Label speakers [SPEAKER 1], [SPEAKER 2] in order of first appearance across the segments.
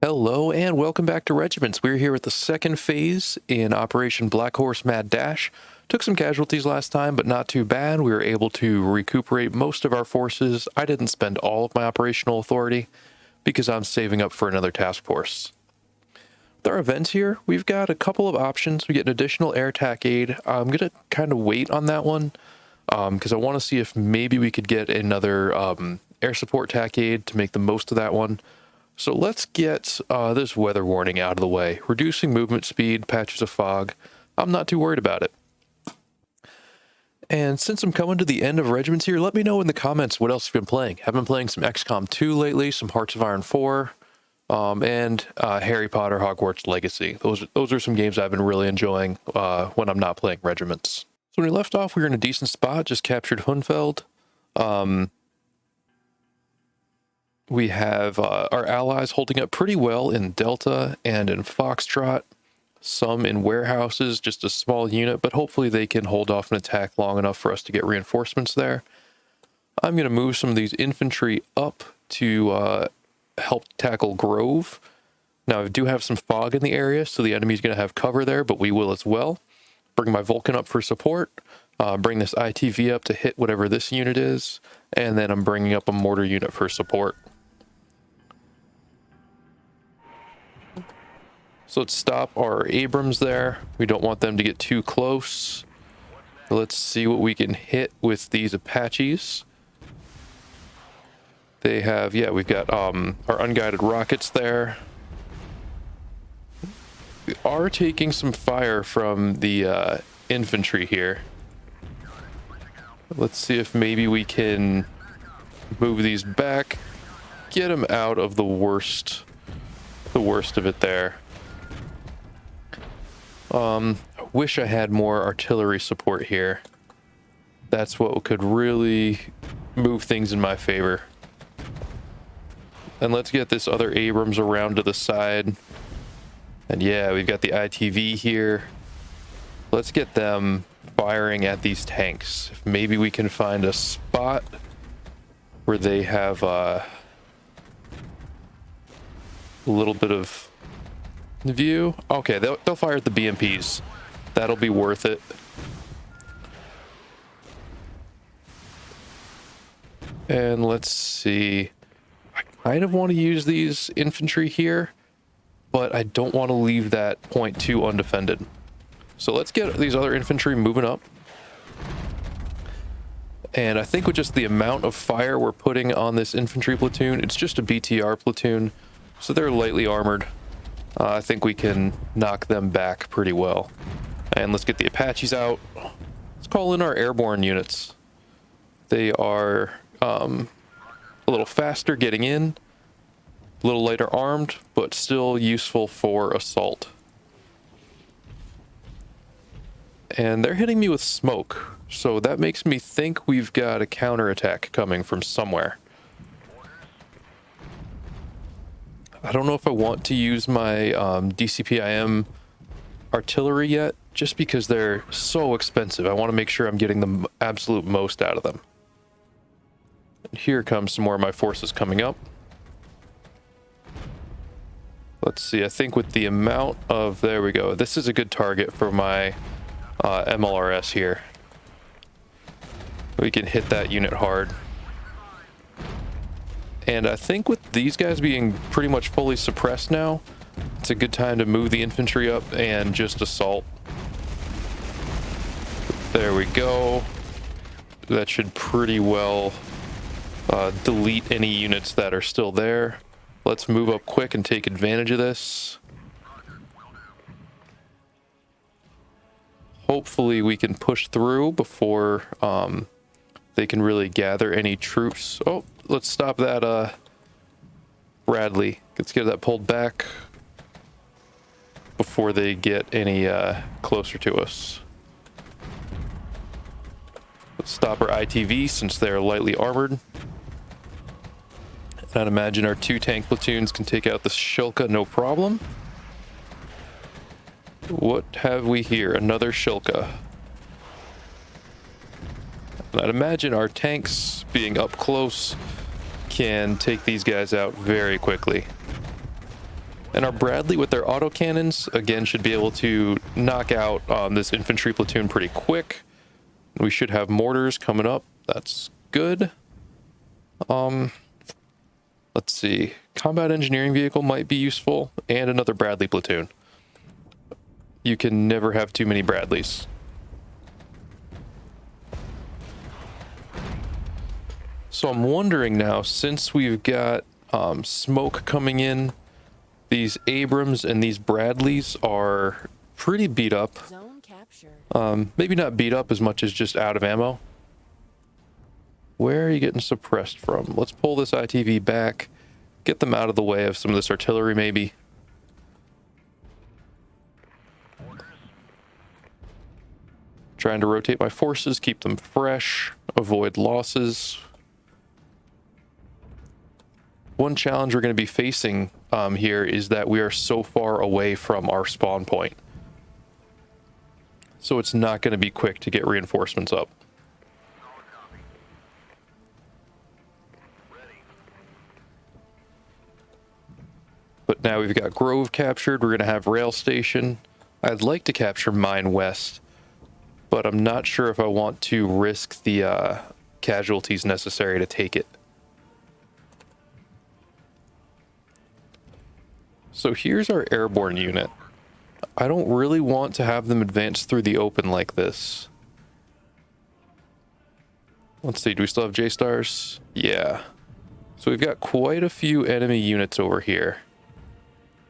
[SPEAKER 1] Hello and welcome back to Regiments. We're here with the second phase in Operation Black Horse Mad Dash. Took some casualties last time, but not too bad. We were able to recuperate most of our forces. I didn't spend all of my operational authority because I'm saving up for another task force. With our events here, we've got a couple of options. We get an additional air attack aid. I'm going to kind of wait on that one because I want to see if maybe we could get another air support attack aid to make the most of that one. So let's get this weather warning out of the way. Reducing movement speed, patches of fog. I'm not too worried about it. And since I'm coming to the end of Regiments here, let me know in the comments what else you've been playing. I've been playing some XCOM 2 lately, some Hearts of Iron 4, and Harry Potter Hogwarts Legacy. Those are some games I've been really enjoying when I'm not playing Regiments. So when we left off, we were in a decent spot, just captured Hunfeld. We have our allies holding up pretty well in Delta and in Foxtrot, some in warehouses, just a small unit, but hopefully they can hold off an attack long enough for us to get reinforcements there. I'm going to move some of these infantry up to help tackle Grove. Now, I do have some fog in the area, so the enemy's going to have cover there, but we will as well. Bring my Vulcan up for support. Bring this ITV up to hit whatever this unit is, and then I'm bringing up a mortar unit for support. So let's stop our Abrams there. We don't want them to get too close. Let's see what we can hit with these Apaches. They have, yeah, we've got our unguided rockets there. We are taking some fire from the infantry here. Let's see if maybe we can move these back, get them out of the worst of it there. I wish I had more artillery support here. That's what could really move things in my favor. And let's get this other Abrams around to the side. And yeah, we've got the ITV here. Let's get them firing at these tanks. If maybe we can find a spot where they have a little bit of view. Okay, they'll fire at the BMPs. That'll be worth it. And let's see. I kind of want to use these infantry here, but I don't want to leave that point too undefended. So let's get these other infantry moving up. And I think with just the amount of fire we're putting on this infantry platoon, it's just a BTR platoon, so they're lightly armored. I think we can knock them back pretty well. And let's get the Apaches out. Let's call in our airborne units. They are a little faster getting in, a little lighter armed, but still useful for assault. And they're hitting me with smoke, so that makes me think we've got a counterattack coming from somewhere. I don't know if I want to use my DCPIM artillery yet, just because they're so expensive. I want to make sure I'm getting the absolute most out of them. And here comes some more of my forces coming up. Let's see, I think with the amount of... There we go. This is a good target for my MLRS here. We can hit that unit hard. And I think with these guys being pretty much fully suppressed now, it's a good time to move the infantry up and just assault. There we go. That should pretty well delete any units that are still there. Let's move up quick and take advantage of this. Hopefully we can push through before they can really gather any troops. Oh, let's stop that Bradley. Let's get that pulled back before they get any closer to us. Let's stop our ITV since they're lightly armored. And I'd imagine our 2 tank platoons can take out the Shilka no problem. What have we here? Another Shilka. And I'd imagine our tanks being up close can take these guys out very quickly. And our Bradley with their autocannons, again, should be able to knock out this infantry platoon pretty quick. We should have mortars coming up. That's good. Let's see. Combat engineering vehicle might be useful, and another Bradley platoon. You can never have too many Bradleys. So I'm wondering now, since we've got smoke coming in, these Abrams and these Bradleys are pretty beat up.
[SPEAKER 2] Zone captured.
[SPEAKER 1] Maybe not beat up as much as just out of ammo. Where are you getting suppressed from? Let's pull this ITV back, get them out of the way of some of this artillery maybe. Trying to rotate my forces, keep them fresh, avoid losses. One challenge we're going to be facing here is that we are so far away from our spawn point. So it's not going to be quick to get reinforcements up. But now we've got Grove captured. We're going to have Rail Station. I'd like to capture Mine West, but I'm not sure if I want to risk the casualties necessary to take it. So here's our airborne unit. I don't really want to have them advance through the open like this. Let's see, do we still have J-Stars? Yeah. So we've got quite a few enemy units over here.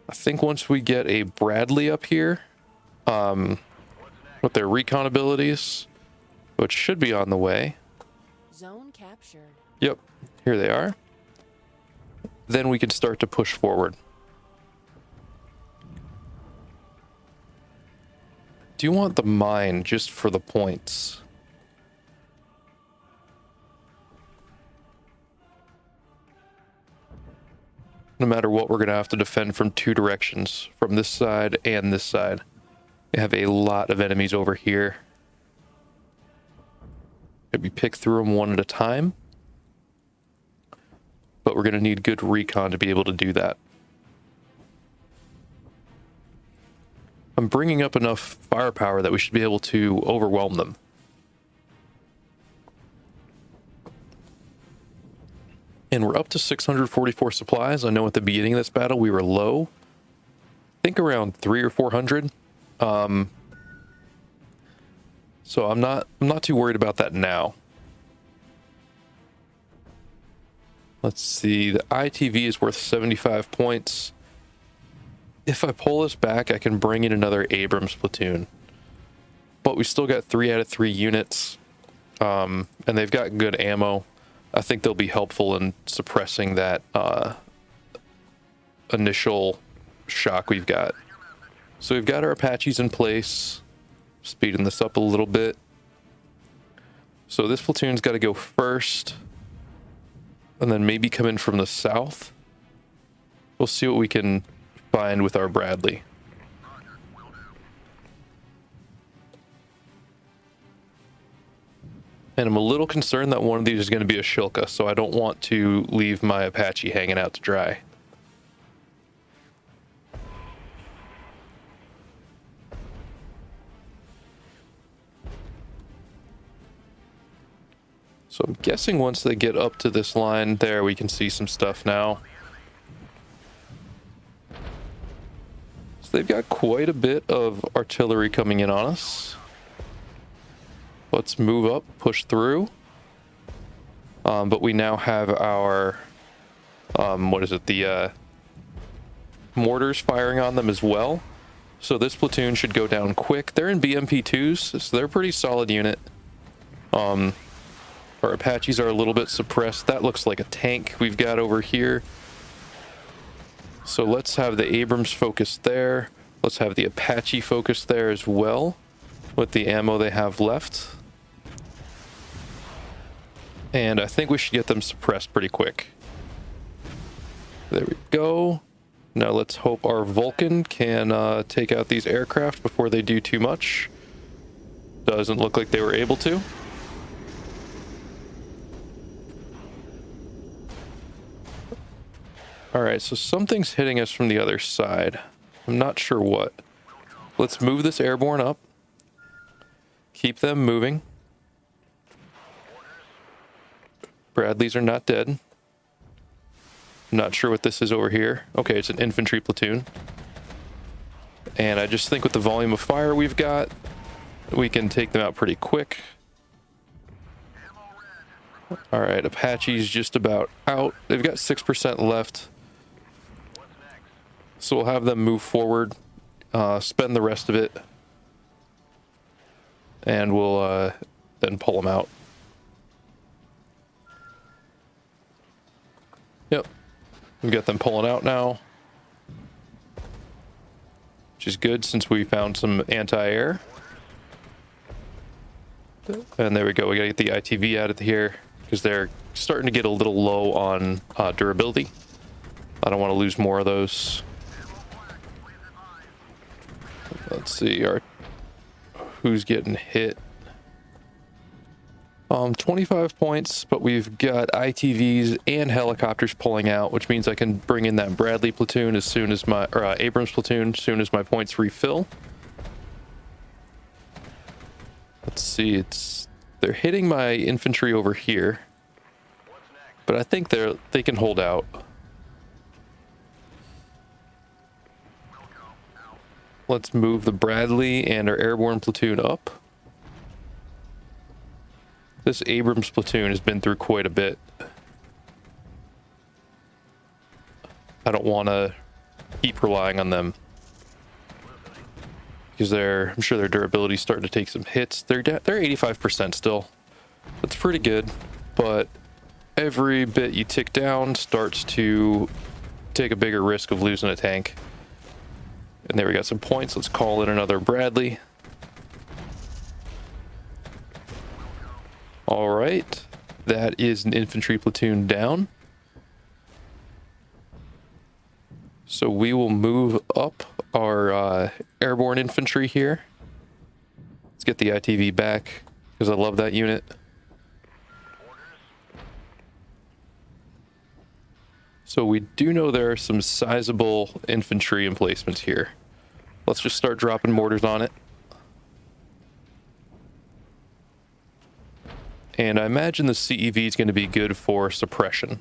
[SPEAKER 1] I think once we get a Bradley up here, with their recon abilities, which should be on the way.
[SPEAKER 2] Zone captured.
[SPEAKER 1] Yep, here they are. Then we can start to push forward. Do you want the mine just for the points? No matter what, we're going to have to defend from two directions, from this side and this side. We have a lot of enemies over here. Maybe pick through them one at a time. But we're going to need good recon to be able to do that. I'm bringing up enough firepower that we should be able to overwhelm them. And we're up to 644 supplies. I know at the beginning of this battle we were low. I think around 300 or 400. So I'm not too worried about that now. Let's see, the ITV is worth 75 points. If I pull this back, I can bring in another Abrams platoon. But we still got 3 out of 3 units. And they've got good ammo. I think they'll be helpful in suppressing that initial shock we've got. So we've got our Apaches in place. Speeding this up a little bit. So this platoon's got to go first. And then maybe come in from the south. We'll see what we can find with our Bradley. And I'm a little concerned that one of these is going to be a Shilka, so I don't want to leave my Apache hanging out to dry. So I'm guessing once they get up to this line there, we can see some stuff now. So they've got quite a bit of artillery coming in on us. Let's move up, push through. But we now have our, the mortars firing on them as well. So this platoon should go down quick. They're in BMP2s, so they're a pretty solid unit. Our Apaches are a little bit suppressed. That looks like a tank we've got over here. So let's have the Abrams focus there. Let's have the Apache focus there as well with the ammo they have left. And I think we should get them suppressed pretty quick. There we go. Now let's hope our Vulcan can take out these aircraft before they do too much. Doesn't look like they were able to. All right, so something's hitting us from the other side. I'm not sure what. Let's move this airborne up. Keep them moving. Bradleys are not dead. Not sure what this is over here. Okay, it's an infantry platoon. And I just think with the volume of fire we've got, we can take them out pretty quick. All right, Apache's just about out. They've got 6% left. So we'll have them move forward, spend the rest of it, and we'll then pull them out. Yep, we've got them pulling out now, which is good since we found some anti-air. And there we go, we gotta get the ITV out of here because they're starting to get a little low on durability. I don't want to lose more of those. Let's see, who's getting hit. 25 points, but we've got ITVs and helicopters pulling out, which means I can bring in that Bradley platoon as soon as my, or Abrams platoon, as soon as my points refill. Let's see, they're hitting my infantry over here, but I think they can hold out. Let's move the Bradley and our airborne platoon up. This Abrams platoon has been through quite a bit. I don't want to keep relying on them because I'm sure their durability is starting to take some hits. They're 85% still. That's pretty good, but every bit you tick down starts to take a bigger risk of losing a tank. And there we got some points. Let's call in another Bradley. All right, that is an infantry platoon down. So we will move up our airborne infantry here. Let's get the ITV back because I love that unit. So we do know there are some sizable infantry emplacements here. Let's just start dropping mortars on it. And I imagine the CEV is going to be good for suppression.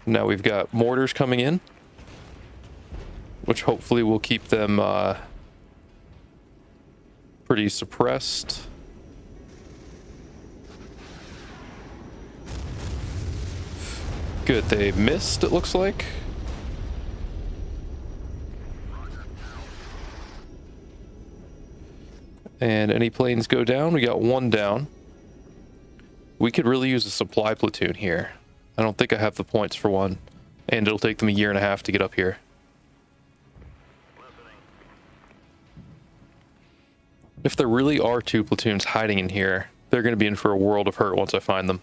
[SPEAKER 1] Now we've got mortars coming in, which hopefully will keep them pretty suppressed. Good, they missed, it looks like. And any planes go down? We got one down. We could really use a supply platoon here. I don't think I have the points for one. And it'll take them a year and a half to get up here. If there really are two platoons hiding in here, they're going to be in for a world of hurt once I find them.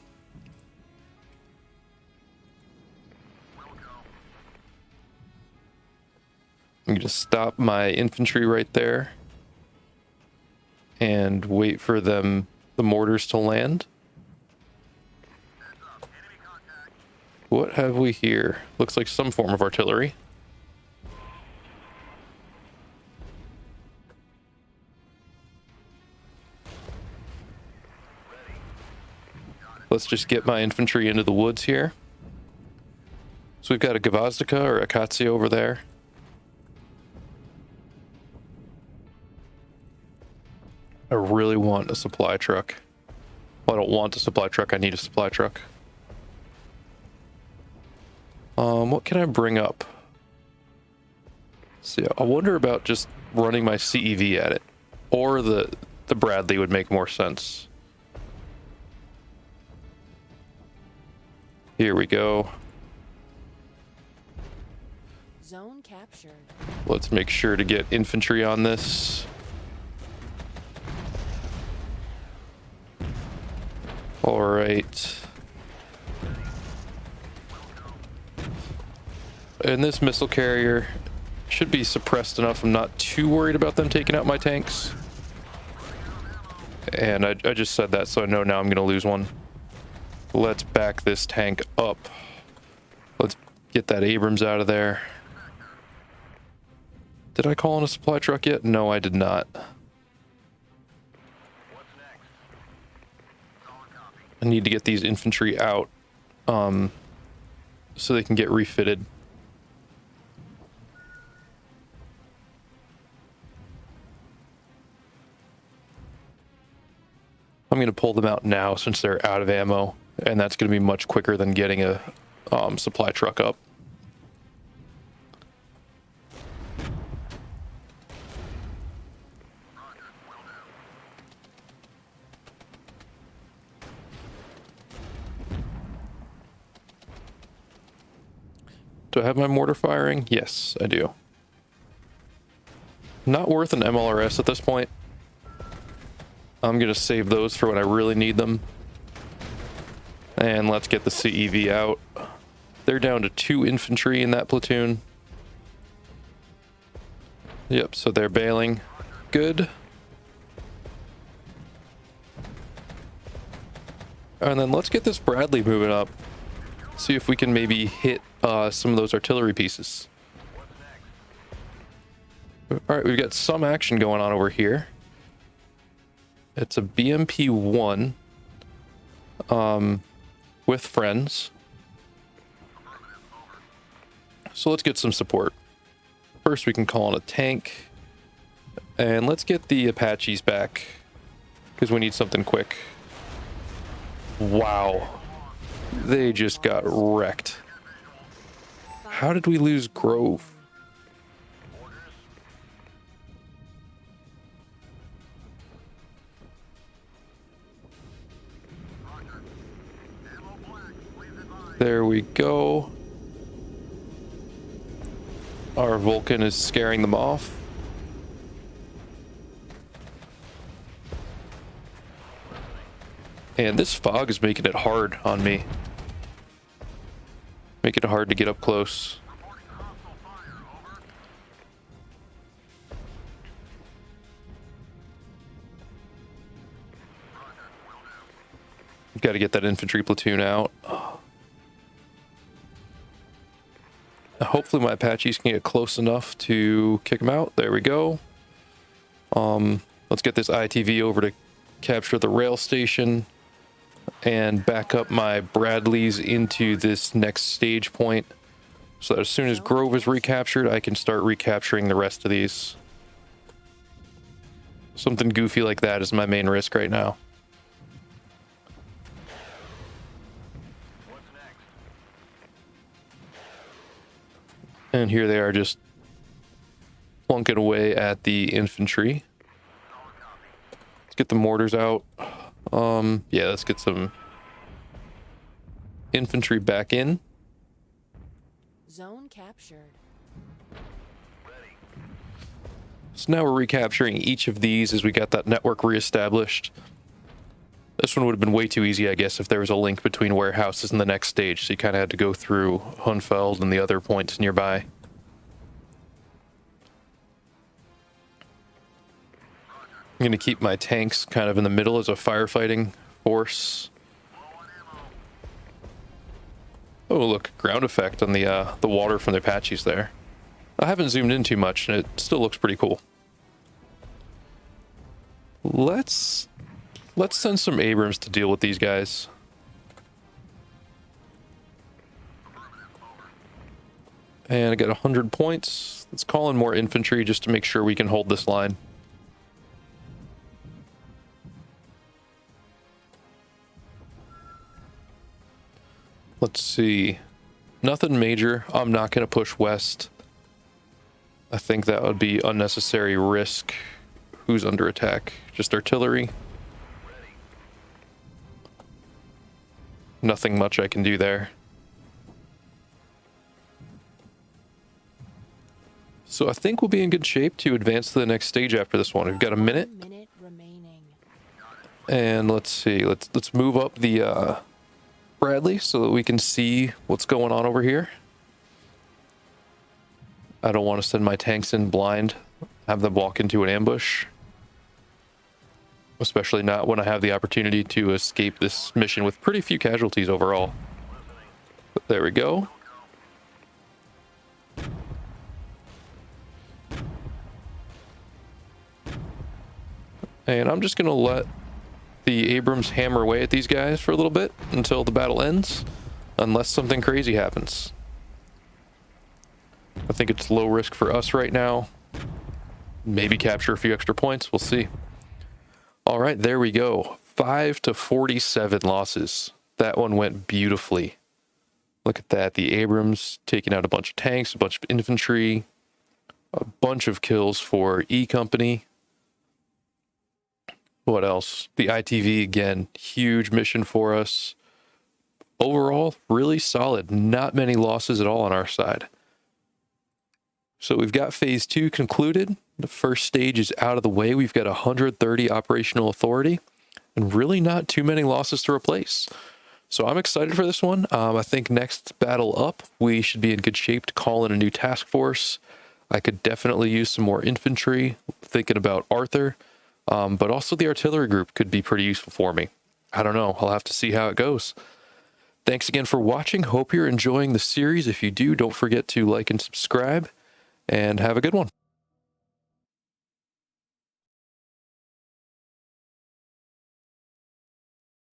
[SPEAKER 1] I'm going to stop my infantry right there and wait for the mortars to land. What have we here? Looks like some form of artillery. Let's just get my infantry into the woods here. So we've got a Gvozdika or Akatsia over there. I really want a supply truck. Well, I don't want a supply truck, I need a supply truck. What can I bring up? See, I wonder about just running my CEV at it. Or the Bradley would make more sense. Here we go.
[SPEAKER 2] Zone captured.
[SPEAKER 1] Let's make sure to get infantry on this. All right. And this missile carrier should be suppressed enough. I'm not too worried about them taking out my tanks. And I just said that, so I know now I'm going to lose one. Let's back this tank up. Get that Abrams out of there. Did I call in a supply truck yet? No, I did not. I need to get these infantry out so they can get refitted. I'm going to pull them out now since they're out of ammo, and that's going to be much quicker than getting a supply truck up. Do I have my mortar firing? Yes, I do. Not worth an MLRS at this point. I'm going to save those for when I really need them. And let's get the CEV out. They're down to 2 infantry in that platoon. Yep, so they're bailing. Good. And then let's get this Bradley moving up. See if we can maybe hit some of those artillery pieces. All right, we've got some action going on over here. It's a BMP-1 with friends. So let's get some support. First, we can call on a tank. And let's get the Apaches back, because we need something quick. Wow. They just got wrecked. How did we lose Grove? There we go. Our Vulcan is scaring them off. And this fog is making it hard on me. Making it hard to get up close. Got to get that infantry platoon out. Hopefully my Apaches can get close enough to kick them out. There we go. Let's get this ITV over to capture the rail station and back up my Bradleys into this next stage point, so that as soon as Grove is recaptured, I can start recapturing the rest of these. Something goofy like that is my main risk right now. And here they are, just plunking away at the infantry. Let's get the mortars out. Yeah, let's get some infantry back in.
[SPEAKER 2] Zone captured.
[SPEAKER 1] So now we're recapturing each of these as we got that network reestablished. This one would have been way too easy, I guess, if there was a link between warehouses and the next stage, so you kind of had to go through Hunfeld and the other points nearby. I'm going to keep my tanks kind of in the middle as a firefighting force. Oh, look, ground effect on the water from the Apaches there. I haven't zoomed in too much, and it still looks pretty cool. Let's send some Abrams to deal with these guys. And I got 100 points. Let's call in more infantry just to make sure we can hold this line. Let's see. Nothing major. I'm not going to push west. I think that would be unnecessary risk. Who's under attack? Just artillery. Nothing much I can do there. So I think we'll be in good shape to advance to the next stage after this one. We've got a minute.
[SPEAKER 2] 1 minute remaining.
[SPEAKER 1] And let's see. Let's move up the Bradley so that we can see what's going on over here. I don't want to send my tanks in blind, have them walk into an ambush. Especially not when I have the opportunity to escape this mission with pretty few casualties overall. But there we go. And I'm just going to let the Abrams hammer away at these guys for a little bit until the battle ends, unless something crazy happens. I think it's low risk for us right now. Maybe capture a few extra points. We'll see. All right, there we go. 5 to 47 losses. That one went beautifully. Look at that. The Abrams taking out a bunch of tanks, a bunch of infantry, a bunch of kills for E Company. What else? The ITV, again, huge mission for us. Overall, really solid. Not many losses at all on our side. So we've got phase 2 concluded. The first stage is out of the way. We've got 130 operational authority and really not too many losses to replace. So I'm excited for this one. I think next battle up, we should be in good shape to call in a new task force. I could definitely use some more infantry, thinking about Arthur, but also the artillery group could be pretty useful for me. I don't know. I'll have to see how it goes. Thanks again for watching. Hope you're enjoying the series. If you do, don't forget to like and subscribe, and have a good one.